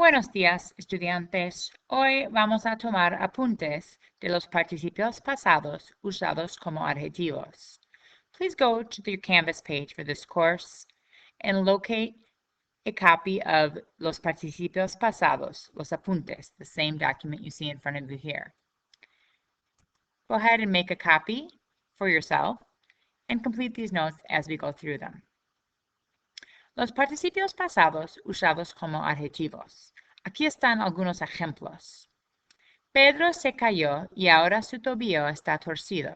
Buenos días, estudiantes. Hoy vamos a tomar apuntes de los participios pasados usados como adjetivos. Please go to your Canvas page for this course and locate a copy of los participios pasados, los apuntes, the same document you see in front of you here. Go ahead and make a copy for yourself and complete these notes as we go through them. Los participios pasados usados como adjetivos. Aquí están algunos ejemplos. Pedro se cayó y ahora su tobillo está torcido.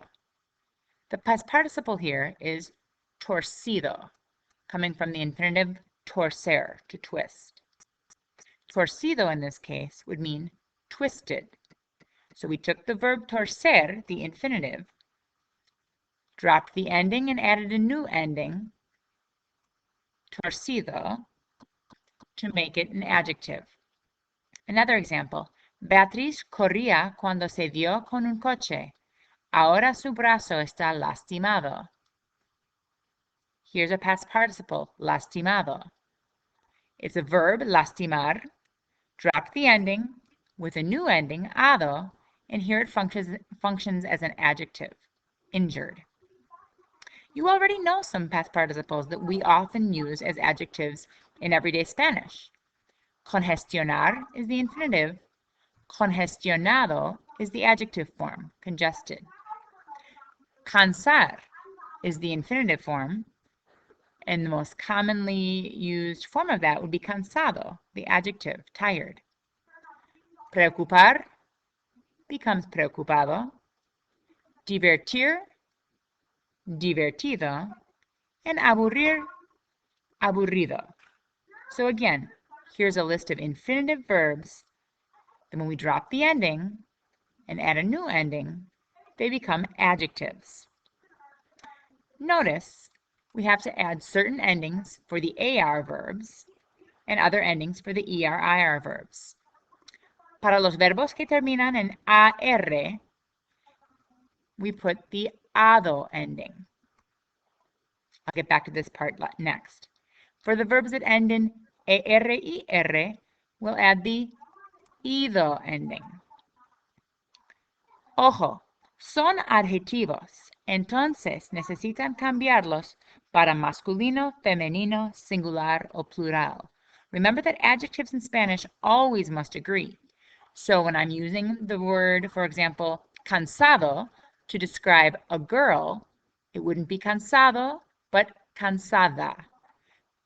The past participle here is torcido, coming from the infinitive torcer, to twist. Torcido in this case would mean twisted. So we took the verb torcer, the infinitive, dropped the ending and added a new ending, torcido, to make it an adjective. Another example, Beatriz corría cuando se dio con un coche. Ahora su brazo está lastimado. Here's a past participle, lastimado. It's a verb, lastimar. Drop the ending with a new ending, ado, and here it functions as an adjective, injured. You already know some past participles that we often use as adjectives in everyday Spanish. Congestionar is the infinitive. Congestionado is the adjective form, congested. Cansar is the infinitive form, and the most commonly used form of that would be cansado, the adjective, tired. Preocupar becomes preocupado. Divertir, divertido, and aburrir, aburrido. So again, here's a list of infinitive verbs, and when we drop the ending and add a new ending, they become adjectives. Notice we have to add certain endings for the AR verbs and other endings for the ER-IR verbs. Para los verbos que terminan en AR, we put the ado ending. I'll get back to this part next. For the verbs that end in ER-IR, we'll add the ido ending. Ojo, son adjetivos, entonces necesitan cambiarlos para masculino, femenino, singular, o plural. Remember that adjectives in Spanish always must agree. So when I'm using the word, for example, cansado, to describe a girl, it wouldn't be cansado, but cansada.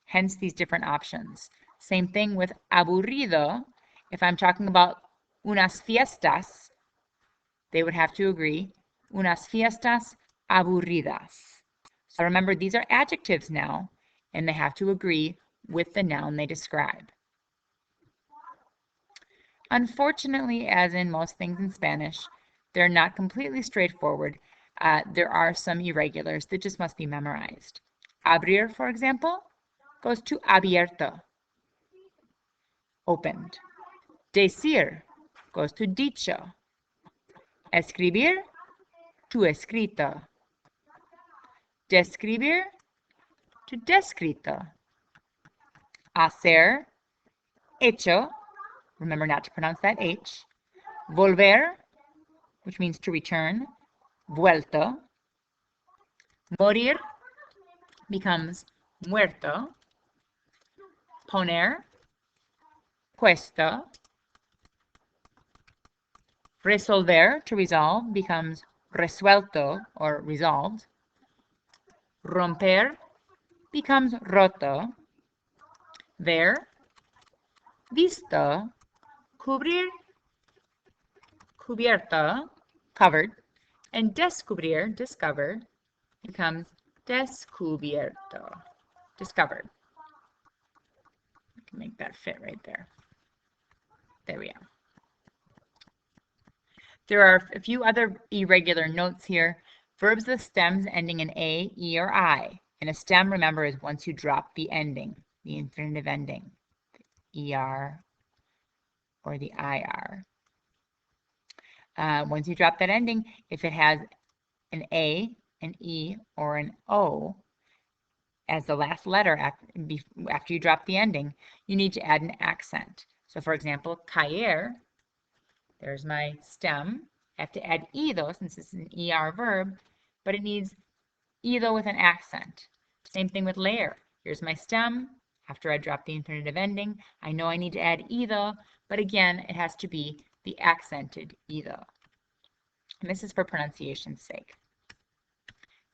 Hence these different options. Same thing with aburrido. If I'm talking about unas fiestas, they would have to agree, unas fiestas aburridas. So remember, these are adjectives now, and they have to agree with the noun they describe. Unfortunately, as in most things in Spanish, they're not completely straightforward. There are some irregulars that just must be memorized. Abrir, for example, goes to abierto, opened. Decir goes to dicho. Escribir, to escrito. Describir, to descrito. Hacer, hecho. Remember not to pronounce that H. Volver, which means to return. Vuelto. Morir becomes muerto. Poner, puesto. Resolver, to resolve, becomes resuelto, or resolved. Romper becomes roto. Ver, visto. Cubrir, cubierto, covered. And descubrir, discover, becomes descubierto, discovered. I can make that fit right there. There we go. There are a few other irregular notes here. Verbs with stems ending in A, E, or I. And a stem, remember, is once you drop the ending, the infinitive ending, the ER or the IR. Once you drop that ending, if it has an A, an E, or an O as the last letter after you drop the ending, you need to add an accent. So for example, caer, there's my stem. I have to add ido since it's an ER verb, but it needs ido with an accent. Same thing with layer. Here's my stem. After I drop the infinitive ending, I know I need to add ido, but again, it has to be the accented ido. And this is for pronunciation's sake.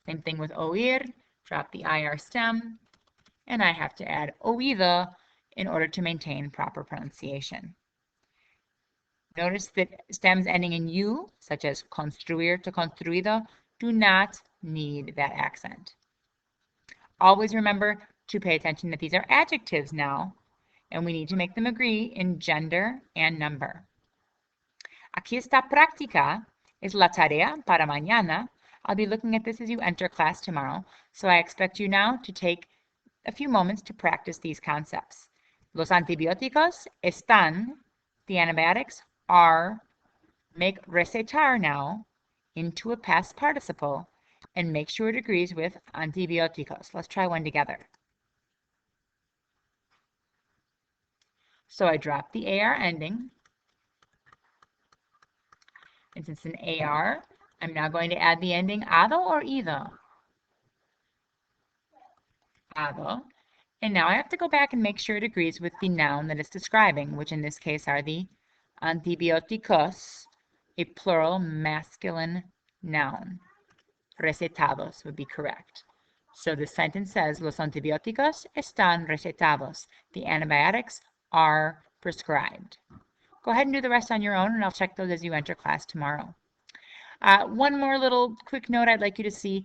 Same thing with oír, drop the IR stem, and I have to add oído in order to maintain proper pronunciation. Notice that stems ending in U, such as construir to construido, do not need that accent. Always remember to pay attention that these are adjectives now, and we need to make them agree in gender and number. Aquí está práctica, es la tarea para mañana. I'll be looking at this as you enter class tomorrow, so I expect you now to take a few moments to practice these concepts. Los antibióticos están, the antibiotics are, make recetar now into a past participle and make sure it agrees with antibióticos. Let's try one together. So I drop the AR ending. And since it's an AR, I'm now going to add the ending ado or ido. Ado. And now I have to go back and make sure it agrees with the noun that it's describing, which in this case are the antibióticos, a plural masculine noun. Recetados would be correct. So the sentence says, los antibióticos están recetados. The antibiotics are prescribed. Go ahead and do the rest on your own, and I'll check those as you enter class tomorrow. One more little quick note I'd like you to see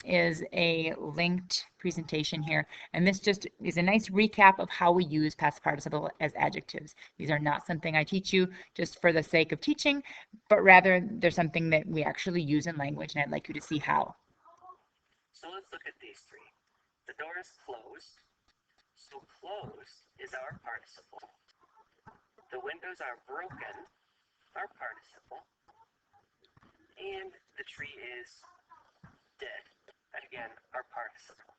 is a linked presentation here. And this just is a nice recap of how we use past participle as adjectives. These are not something I teach you just for the sake of teaching, but rather they're something that we actually use in language, and I'd like you to see how. So let's look at these three. The door is closed, so closed is our participle. The windows are broken, our participle. And the tree is dead, again, our participle.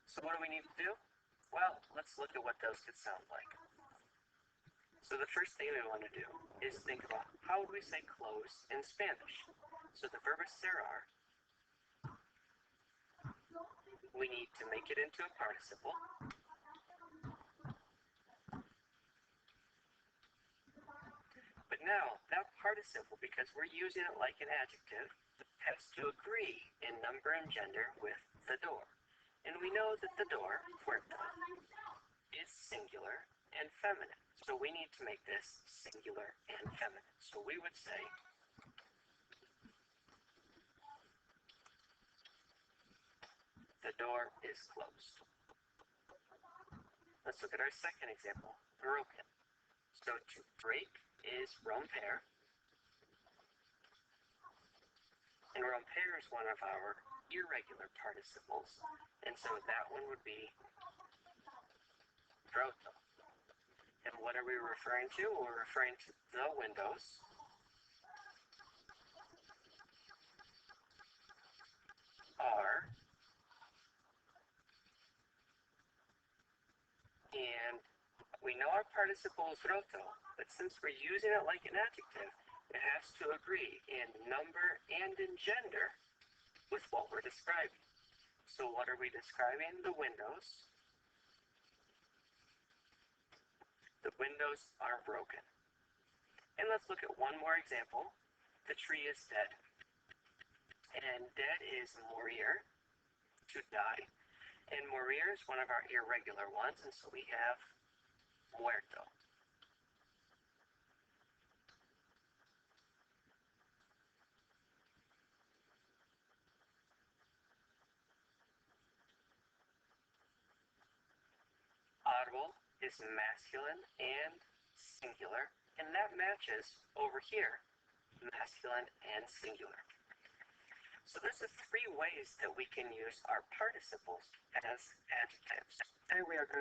So what do we need to do? Well, let's look at what those could sound like. So the first thing we want to do is think about how would we say close in Spanish? So the verb is cerrar. We need to make it into a participle. But now, that participle, because we're using it like an adjective, has to agree in number and gender with the door. And we know that the door, puerta, is singular and feminine. So we need to make this singular and feminine. So we would say, the door is closed. Let's look at our second example, broken. So to break is romper. And romper is one of our irregular participles. And so that one would be roto. And what are we referring to? We're referring to the windows. Are. And we know our participle is roto, but since we're using it like an adjective, it has to agree in number and in gender with what we're describing. So what are we describing? The windows. The windows are broken. And let's look at one more example. The tree is dead. And dead is morir, to die. And morir is one of our irregular ones, and so we have muerto. Árbol is masculine and singular, and that matches over here, masculine and singular. So this is three ways that we can use our participles as adjectives. And we are going